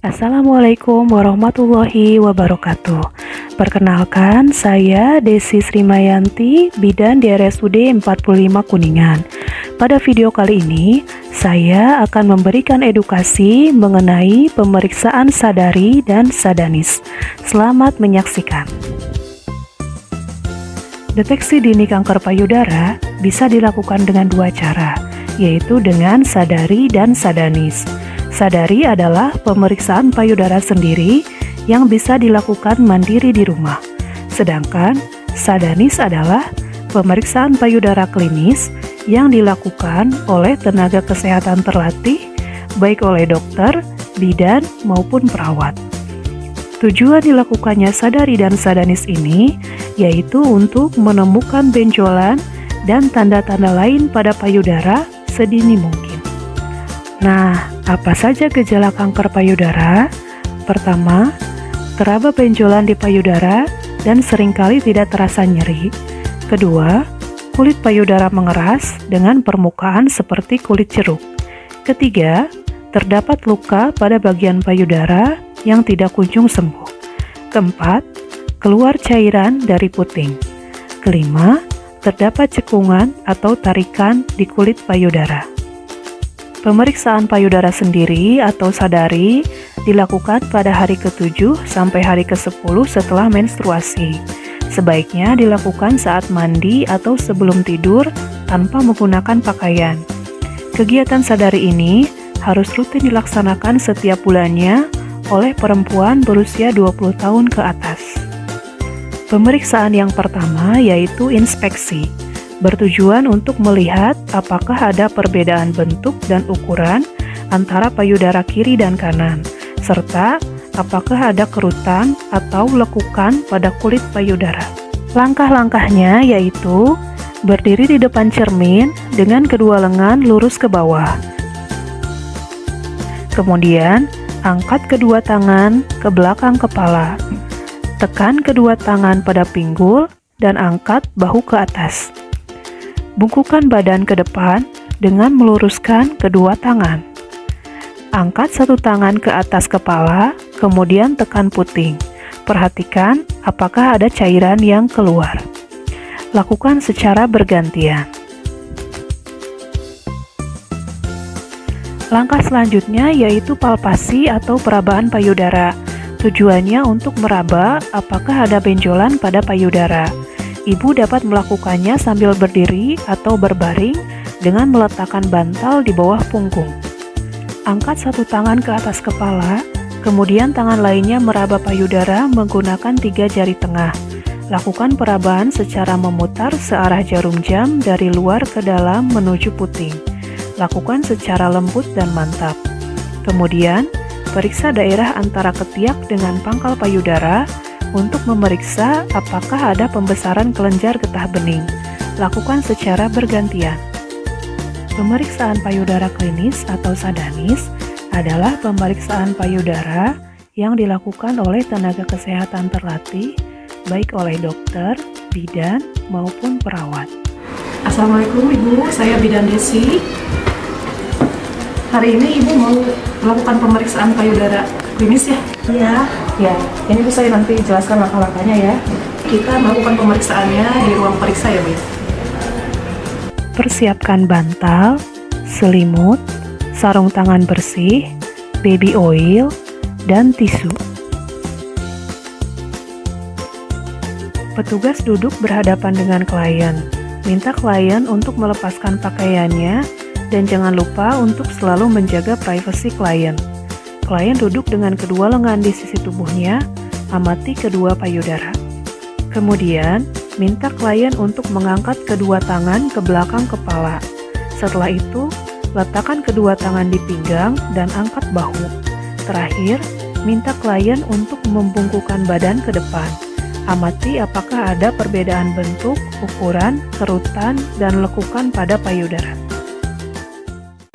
Assalamualaikum warahmatullahi wabarakatuh. Perkenalkan, saya Desi Srimayanti, bidan di RSUD 45 Kuningan. Pada video kali ini, saya akan memberikan edukasi mengenai pemeriksaan sadari dan sadanis. Selamat menyaksikan. Deteksi dini kanker payudara bisa dilakukan dengan dua cara, yaitu dengan sadari dan sadanis. Sadari adalah pemeriksaan payudara sendiri yang bisa dilakukan mandiri di rumah. Sedangkan sadanis adalah pemeriksaan payudara klinis yang dilakukan oleh tenaga kesehatan terlatih, baik oleh dokter, bidan, maupun perawat. Tujuan dilakukannya sadari dan sadanis ini yaitu untuk menemukan benjolan dan tanda-tanda lain pada payudara sedini mungkin. Nah, apa saja gejala kanker payudara? Pertama, teraba benjolan di payudara dan seringkali tidak terasa nyeri. Kedua, kulit payudara mengeras dengan permukaan seperti kulit jeruk. Ketiga, terdapat luka pada bagian payudara yang tidak kunjung sembuh. Keempat, keluar cairan dari puting. Kelima, terdapat cekungan atau tarikan di kulit payudara. Pemeriksaan payudara sendiri atau sadari dilakukan pada hari ke-7 sampai hari ke-10 setelah menstruasi. Sebaiknya dilakukan saat mandi atau sebelum tidur tanpa menggunakan pakaian. Kegiatan sadari ini harus rutin dilaksanakan setiap bulannya oleh perempuan berusia 20 tahun ke atas. Pemeriksaan yang pertama yaitu inspeksi. Bertujuan untuk melihat apakah ada perbedaan bentuk dan ukuran antara payudara kiri dan kanan, serta apakah ada kerutan atau lekukan pada kulit payudara. Langkah-langkahnya yaitu berdiri di depan cermin dengan kedua lengan lurus ke bawah. Kemudian, angkat kedua tangan ke belakang kepala. Tekan kedua tangan pada pinggul dan angkat bahu ke atas. Bungkukkan badan ke depan dengan meluruskan kedua tangan. Angkat satu tangan ke atas kepala, kemudian tekan puting. Perhatikan apakah ada cairan yang keluar. Lakukan secara bergantian. Langkah selanjutnya yaitu palpasi atau perabaan payudara. Tujuannya untuk meraba apakah ada benjolan pada payudara. Ibu dapat melakukannya sambil berdiri atau berbaring dengan meletakkan bantal di bawah punggung. Angkat satu tangan ke atas kepala, kemudian tangan lainnya meraba payudara menggunakan 3 jari tengah. Lakukan perabaan secara memutar searah jarum jam dari luar ke dalam menuju puting. Lakukan secara lembut dan mantap. Kemudian, periksa daerah antara ketiak dengan pangkal payudara untuk memeriksa apakah ada pembesaran kelenjar getah bening. Lakukan secara bergantian. Pemeriksaan payudara klinis atau sadanis adalah pemeriksaan payudara yang dilakukan oleh tenaga kesehatan terlatih, baik oleh dokter, bidan, maupun perawat. Assalamualaikum Ibu, saya Bidan Desi. Hari ini Ibu mau melakukan pemeriksaan payudara klinis ya? Iya. Ya, ini Bu saya nanti jelaskan langkah-langkahnya ya. Kita melakukan pemeriksaannya di ruang periksa ya Bu. Persiapkan bantal, selimut, sarung tangan bersih, baby oil, dan tisu. Petugas duduk berhadapan dengan klien. Minta klien untuk melepaskan pakaiannya dan jangan lupa untuk selalu menjaga privasi klien. Klien duduk dengan kedua lengan di sisi tubuhnya, amati kedua payudara. Kemudian, minta klien untuk mengangkat kedua tangan ke belakang kepala. Setelah itu, letakkan kedua tangan di pinggang dan angkat bahu. Terakhir, minta klien untuk membungkukkan badan ke depan. Amati apakah ada perbedaan bentuk, ukuran, kerutan, dan lekukan pada payudara.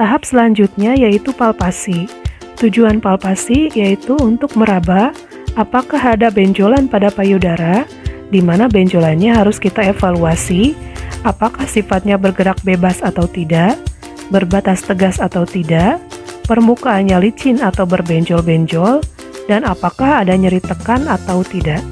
Tahap selanjutnya yaitu palpasi. Tujuan palpasi yaitu untuk meraba apakah ada benjolan pada payudara, di mana benjolannya harus kita evaluasi, apakah sifatnya bergerak bebas atau tidak, berbatas tegas atau tidak, permukaannya licin atau berbenjol-benjol, dan apakah ada nyeri tekan atau tidak.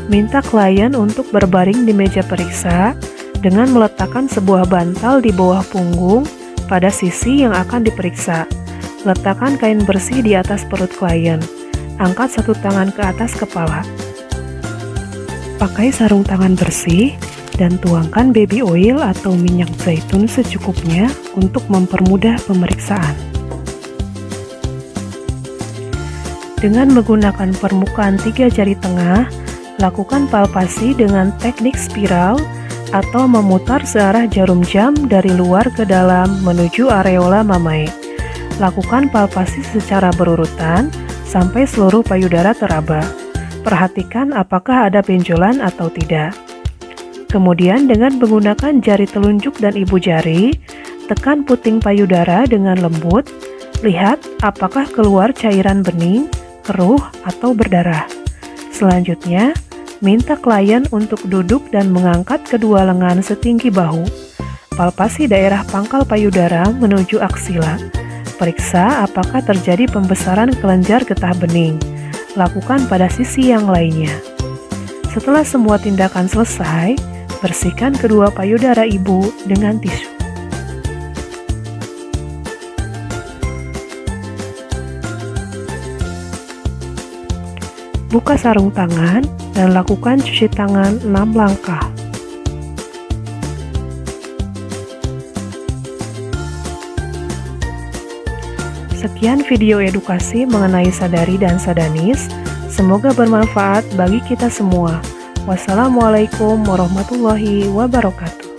Minta klien untuk berbaring di meja periksa dengan meletakkan sebuah bantal di bawah punggung pada sisi yang akan diperiksa. Letakkan kain bersih di atas perut klien. Angkat satu tangan ke atas kepala. Pakai sarung tangan bersih dan tuangkan baby oil atau minyak zaitun secukupnya untuk mempermudah pemeriksaan. Dengan menggunakan permukaan 3 jari tengah, lakukan palpasi dengan teknik spiral atau memutar searah jarum jam dari luar ke dalam menuju areola mamae. Lakukan palpasi secara berurutan sampai seluruh payudara teraba. Perhatikan apakah ada benjolan atau tidak. Kemudian dengan menggunakan jari telunjuk dan ibu jari, tekan puting payudara dengan lembut. Lihat apakah keluar cairan bening, keruh, atau berdarah. Selanjutnya, minta klien untuk duduk dan mengangkat kedua lengan setinggi bahu. Palpasi daerah pangkal payudara menuju aksila. Periksa apakah terjadi pembesaran kelenjar getah bening. Lakukan pada sisi yang lainnya. Setelah semua tindakan selesai, bersihkan kedua payudara ibu dengan tisu. Buka sarung tangan dan lakukan cuci tangan 6 langkah. Sekian video edukasi mengenai sadari dan sadanis. Semoga bermanfaat bagi kita semua. Wassalamualaikum warahmatullahi wabarakatuh.